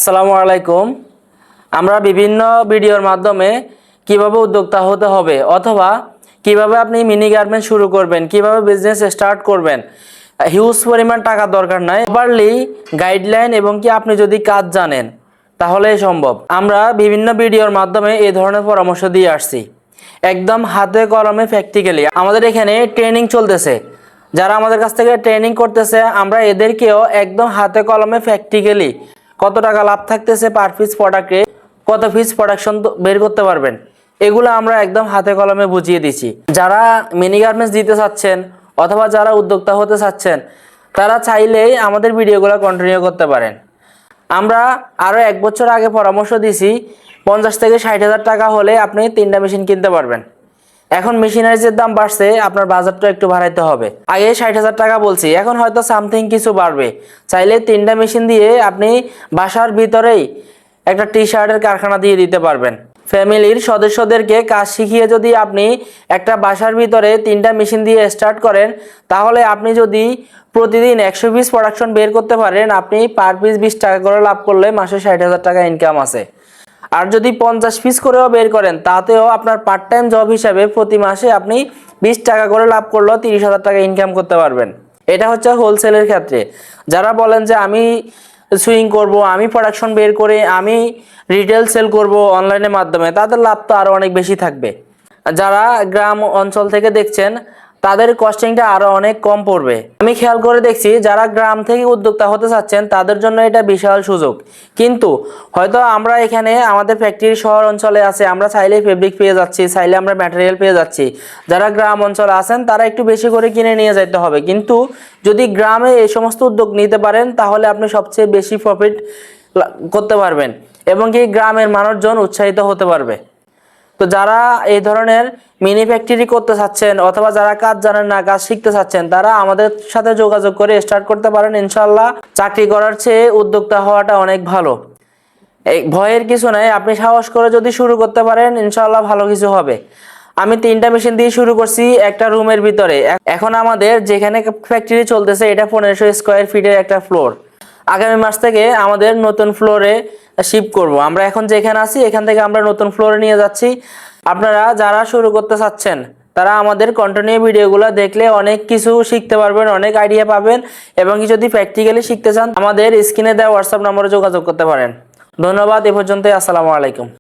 আসসালামু আলাইকুম। আমরা বিভিন্ন ভিডিওর মাধ্যমে কিভাবে উদ্যোক্তা হতে হবে অথবা কিভাবে আপনি মিনি গার্মেন্ট শুরু করবেন, কিভাবে বিজনেস স্টার্ট করবেন, হিউজ পরিমাণ টাকা দরকার নাই, প্রপারলি গাইডলাইন এবং কি আপনি যদি কাজ জানেন তাহলেই সম্ভব। আমরা বিভিন্ন ভিডিওর মাধ্যমে এই ধরনের পরামর্শ দিয়ে আসছি, একদম হাতে কলমে প্র্যাকটিক্যালি। আমাদের এখানে ট্রেনিং চলতেছে, যারা আমাদের কাছ থেকে ট্রেনিং করতেছে আমরা এদেরকেও একদম হাতে কলমে প্র্যাকটিক্যালি কত টাকা লাভ থাকতেছে পার পিস প্রোডাক্টে, কত পিস প্রোডাকশন বের করতে পারবেন, এগুলো আমরা একদম হাতে কলমে বুঝিয়ে দিচ্ছি। যারা মিনি গার্মেন্টস দিতে চাচ্ছেন অথবা যারা উদ্যোক্তা হতে চাচ্ছেন তারা চাইলেই আমাদের ভিডিওগুলো কন্টিনিউ করতে পারেন। আমরা আরও 1 বছর আগে পরামর্শ দিছি 50 থেকে 60,000 টাকা হলে আপনি 3টা মেশিন কিনতে পারবেন। এখন মেশিনারিজের দাম বাড়ছে, আপনার বাজারটা একটু বাড়াইতে হবে। আগে 60,000 টাকা বলছি, এখন হয়তো সামথিং কিছু বাড়বে। চাইলে 3টা মেশিন দিয়ে আপনি বাসার ভিতরেই একটা টি শার্টের কারখানা দিয়ে দিতে পারবেন। ফ্যামিলির সদস্যদেরকে কাজ শিখিয়ে যদি আপনি একটা বাসার ভিতরে 3টা মেশিন দিয়ে স্টার্ট করেন, তাহলে আপনি যদি প্রতিদিন 100 পিস প্রোডাকশন বের করতে পারেন, আপনি পার পিস 20 টাকা করে লাভ করলে মাসে 60,000 টাকা ইনকাম আছে। আর যদি 50 পিস করেও বের করেন তাতেও আপনার পার্ট টাইম জব হিসাবে প্রতি মাসে আপনি 20 টাকা করে লাভ করলেও 30,000 টাকা ইনকাম করতে পারবেন। এটা হচ্ছে হোলসেলের ক্ষেত্রে। যারা বলেন যে আমি সুইং করব, আমি প্রোডাকশন বের করে আমি রিটেল সেল করব অনলাইনের মাধ্যমে, তাদের লাভ তো আরও অনেক বেশি থাকবে। যারা গ্রাম অঞ্চল থেকে দেখছেন তাদের কস্টিংটা আরও অনেক কম পড়বে। আমি খেয়াল করে দেখছি যারা গ্রাম থেকে উদ্যোক্তা হতে চাচ্ছেন তাদের জন্য এটা বিশাল সুযোগ। কিন্তু হয়তো আমরা এখানে আমাদের ফ্যাক্টরি শহর অঞ্চলে আছে, আমরা চাইলেই ফেব্রিক পেয়ে যাচ্ছি, চাইলে আমরা ম্যাটেরিয়াল পেয়ে যাচ্ছি। যারা গ্রাম অঞ্চলে আছেন তারা একটু বেশি করে কিনে নিয়ে যেতে হবে। কিন্তু যদি গ্রামে এই সমস্ত উদ্যোগ নিতে পারেন তাহলে আপনি সবচেয়ে বেশি প্রফিট করতে পারবেন এবং কি গ্রামের মানুষজন উৎসাহিত হতে পারবে। তো যারা এই ধরনের মিনি ফ্যাক্টরি করতে চাচ্ছেন অথবা যারা কাজ জানেন না, কাজ শিখতে চাচ্ছেন, তারা আমাদের সাথে যোগাযোগ করে স্টার্ট করতে পারেন। ইনশাল্লাহ চাকরি করার চেয়ে উদ্যোক্তা হওয়াটা অনেক ভালো। এই ভয়ের কিছু নাই, আপনি সাহস করে যদি শুরু করতে পারেন ইনশাল্লাহ ভালো কিছু হবে। আমি 3টা মেশিন দিয়ে শুরু করছি একটা রুমের ভিতরে। এখন আমাদের যেখানে ফ্যাক্টরি চলতেছে এটা 1500 স্কোয়ার ফিটের একটা ফ্লোর। আগামী মাস থেকে আমাদের নতুন ফ্লোরে শিফট করব। আমরা এখন যেখানে আছি এখান থেকে আমরা নতুন ফ্লোরে নিয়ে যাচ্ছি। আপনারা যারা শুরু করতে চাচ্ছেন তারা আমাদের কন্টিনিউ ভিডিওগুলো দেখলে অনেক কিছু শিখতে পারবেন, অনেক আইডিয়া পাবেন এবং যদি প্র্যাকটিক্যালি শিখতে চান আমাদের স্ক্রিনে দেওয়া হোয়াটসঅ্যাপ নম্বরে যোগাযোগ করতে পারেন। ধন্যবাদ। এ পর্যন্তই। আসসালামু আলাইকুম।